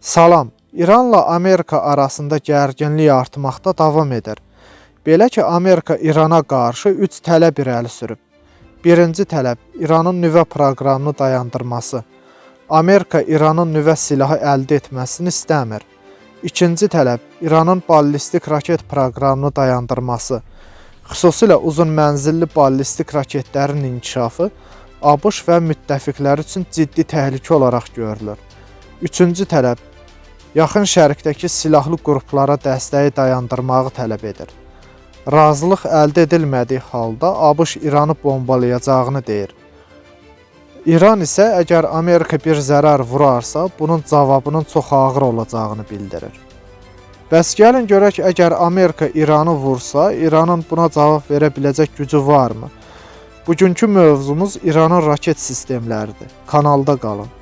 Salam. İranla Amerika arasında gərginlik artmaqda davam edir. Belə ki, Amerika İrana qarşı 3 tələb irəli sürüb. Birinci tələb İranın nüvə proqramını dayandırması. Amerika İranın nüvə silahı əldə etməsini istəmir. İkinci tələb İranın ballistik raket proqramını dayandırması. Xüsusilə uzun mənzilli ballistik raketlərin inkişafı ABŞ və müttəfiqləri üçün ciddi təhlükə olaraq görülür. Üçüncü tələb Yaxın Şərqdəki silahlı qruplara dəstəyi dayandırmağı tələb edir. Razılıq əldə edilmədiyi halda ABŞ İranı bombalayacağını deyir. İran isə əgər Amerika bir zərər vurarsa, bunun cavabının çox ağır olacağını bildirir. Bəs gəlin görək, əgər Amerika İranı vursa, İranın buna cavab verə biləcək gücü varmı? Bugünkü mövzumuz İranın raket sistemləridir. Kanalda qalın.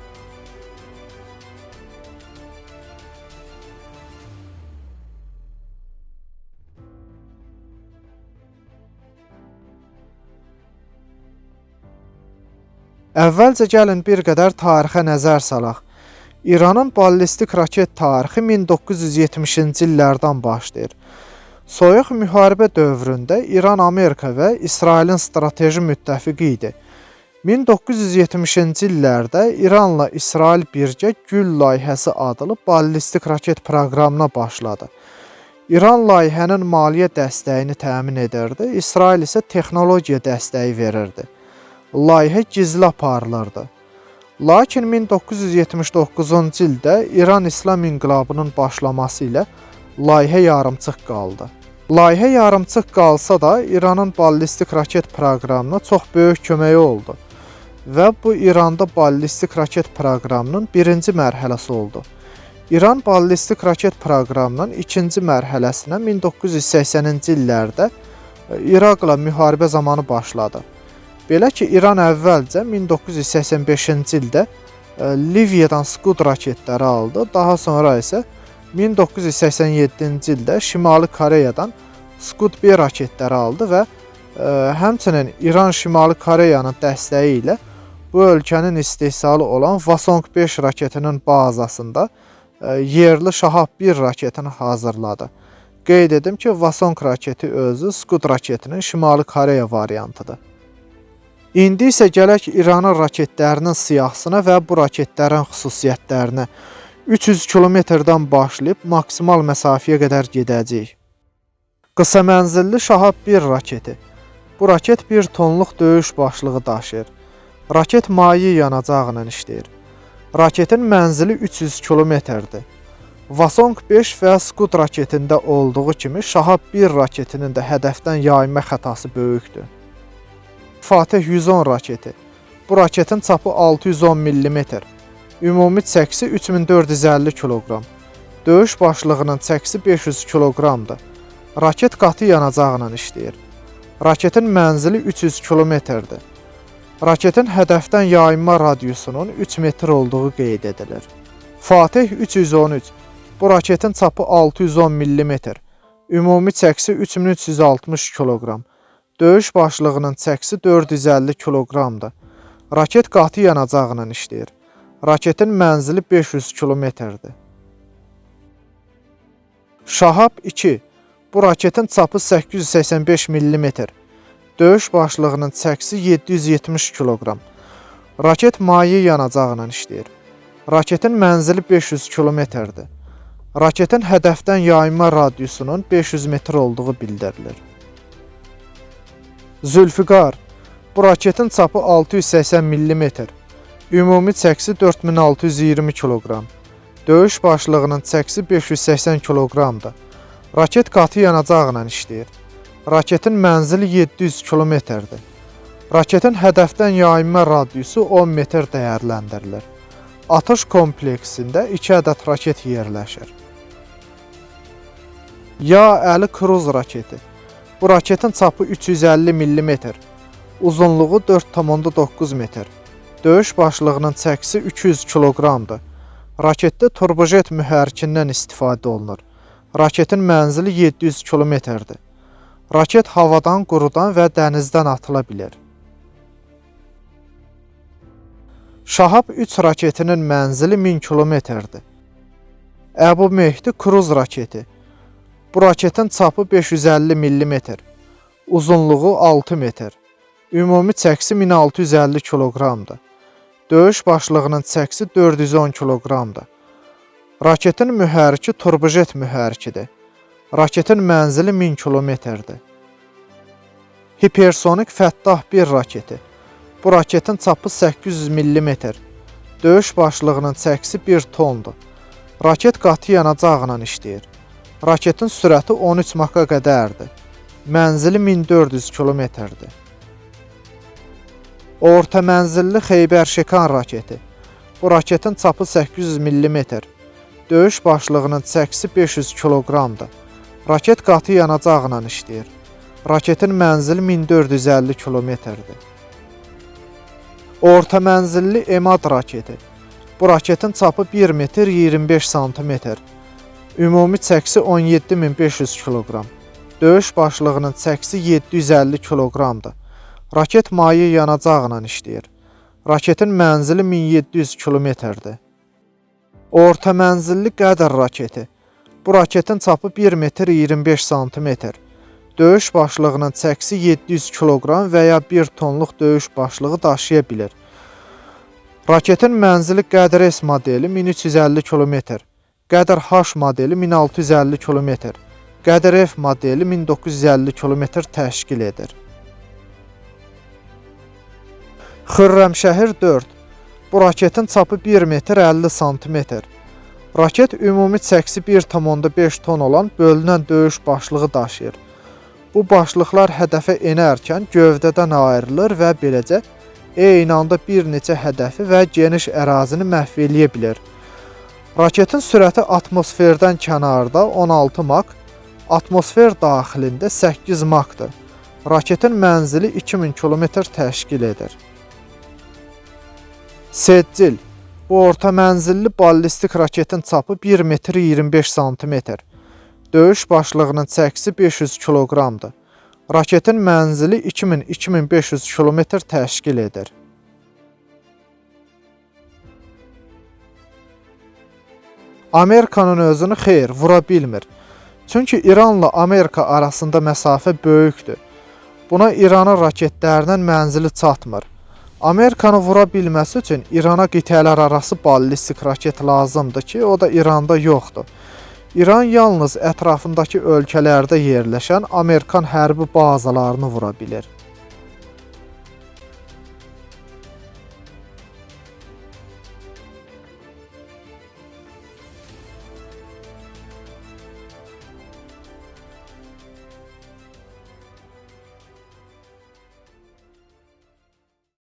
Əvvəlcə gəlin bir qədər tarixə nəzər salaq. İranın ballistik raket tarixi 1970-ci illərdən başlayır. Soyuq müharibə dövründə İran Amerika və İsrailin strateji müttəfiqi idi. 1970-ci illərdə İranla İsrail birgə Gül layihəsi adlı ballistik raket proqramına başladı. İran layihənin maliyyə dəstəyini təmin edirdi, İsrail isə texnologiya dəstəyi verirdi. Layihə gizli aparılırdı. Lakin 1979-cu ildə İran İslam İnqilabının başlaması ilə layihə yarımçıq qaldı. Layihə yarımçıq qalsa da İranın ballistik raket proqramına çox böyük köməyi oldu və bu İranda ballistik raket proqramının birinci mərhələsi oldu. İran ballistik raket proqramının ikinci mərhələsinə 1980-ci illərdə İraqla müharibə zamanı başladı. Belə ki, İran əvvəlcə 1985-ci ildə Liviyadan Scud raketləri aldı, daha sonra isə 1987-ci ildə Şimali Koreyadan Scud B raketləri aldı və həmçinin İran Şimali Koreyanın dəstəyi ilə bu ölkənin istehsalı olan Vasong 5 raketinin bazasında yerli Şahab 1 raketini hazırladı. Qeyd edim ki, Vasong raketi özü Scud raketinin Şimali Koreya variantıdır. İndi isə gələk İranın raketlərinin siyahısına və bu raketlərin xüsusiyyətlərinə. 300 kilometrdən başlayıb maksimal məsafəyə qədər gedəcəyik. Qısa mənzilli Şahab 1 raketi. Bu raket 1 tonluq döyüş başlığı daşıyır. Raket maye yanacaqla işləyir. Raketin mənzili 300 kilometrdir. Vasong 5 və Scud raketində olduğu kimi Şahab 1 raketinin də hədəfdən yayma xətası böyükdür. Fateh 110 raketi. Bu raketin çapı 610 mm. Ümumi çəkisi 3450 kg. Döyüş başlığının çəkisi 500 kg-dır. Raket qatı yanacaqla işləyir. Raketin mənzili 300 km-dir. Raketin hədəfdən yayınma radiusunun 3 metr olduğu qeyd edilir. Fateh 313. Bu raketin çapı 610 mm. Ümumi çəkisi 3360 kg. Döyüş başlığının çəkisi 450 kg-dır. Raket qatı yanacaqla işləyir. Raketin mənzili 500 km-dir. Şahab 2. Bu raketin çapı 885 mm. Döyüş başlığının çəkisi 770 kg. Raket maye yanacaqla işləyir. Raketin mənzili 500 km-dir. Raketin hədəfdən yayınma radiusunun 500 metr olduğu bildirilir. Zülfiqar. Bu raketin çapı 680 mm. Ümumi çəkisi 4620 kg. Döyüş başlığının çəkisi 580 kg-dır. Raket qatı yanacaqla işləyir. Raketin mənzili 700 km-dir. Raketin hədəfdən yayınma radiusu 10 metr dəyərləndirilir. Atış kompleksində 2 ədəd raket yerləşir. Ya-50 kruz raketi. Bu raketin çapı 350 mm. Uzunluğu 4,9 metr. Döyüş başlığının çəkisi 200 kg-dır. Raketdə turbojet mühərrikindən istifadə olunur. Raketin mənzili 700 km-dir. Raket havadan, qurudan və dənizdən atıla bilir. Şahab 3 raketinin mənzili 1000 km-dir. Əbu Mehdi kruz raketi. Bu raketin çapı 550 mm, uzunluğu 6 metr, ümumi çəkisi 1650 kiloqramdır. Döyüş başlığının çəkisi 410 kiloqramdır. Raketin mühərriki turbojet mühərrikidir. Raketin mənzili 1000 kilometrdir. Hipersonik Fəttah 1 raketi. Bu raketin çapı 800 mm, döyüş başlığının çəkisi 1 tondur. Raket qatı yanacaqla işləyir. Raketin sürəti 13 maka qədərdir. Mənzili 1400 kilometrdir. Orta mənzilli Xeybər Şekan raketi. Bu raketin çapı 800 mm, döyüş başlığının çəkisi 500 kiloqramdır. Raket qatı yanacaqla işləyir. Raketin mənzili 1450 kilometrdir. Orta mənzilli Emad raketi. Bu raketin çapı 1 metr 25 sm, ümumi çəkisi 17500 kiloqram. Döyüş başlığının çəkisi 750 kiloqramdır. Raket maye yanacaqla işləyir. Raketin mənzili 1700 kilometrdir. Orta mənzilli Qədər raketi. Bu raketin çapı 1 metr 25 sm, döyüş başlığının çəkisi 700 kiloqram və ya 1 tonluq döyüş başlığı daşıya bilir. Raketin mənzili Qədər S modeli 1350 km, Qədər H modeli 1650 km, Qədər F modeli 1950 km təşkil edir. Xürrəmşəhər 4. Bu raketin çapı 1 metr 50 sm. Raket ümumi çəkisi 1,5 ton olan bölünən döyüş başlığı daşıyır. Bu başlıqlar hədəfə enərkən gövdədən ayrılır və beləcə eyni anda bir neçə hədəfi və geniş ərazini məhv eləyə bilir. Raketin sürəti atmosferdən kənarda 16 mak, atmosfer daxilində 8 makdır. Raketin mənzili 2000 km təşkil edir. Seccil. Bu orta mənzilli ballistik raketin çapı 1 metr 25 sm. Döyüş başlığının çəkisi 500 kiloqramdır. Raketin mənzili 2000-2500 km təşkil edir. Amerikanın özünü xeyr, vura bilmir. Çünki İranla Amerika arasında məsafə böyükdür. Buna İranın raketlərinin mənzili çatmır. Amerikanı vura bilməsi üçün İrana qitələr arası ballistik raket lazımdır ki, o da İranda yoxdur. İran yalnız ətrafındakı ölkələrdə yerləşən Amerikan hərbi bazalarını vura bilir.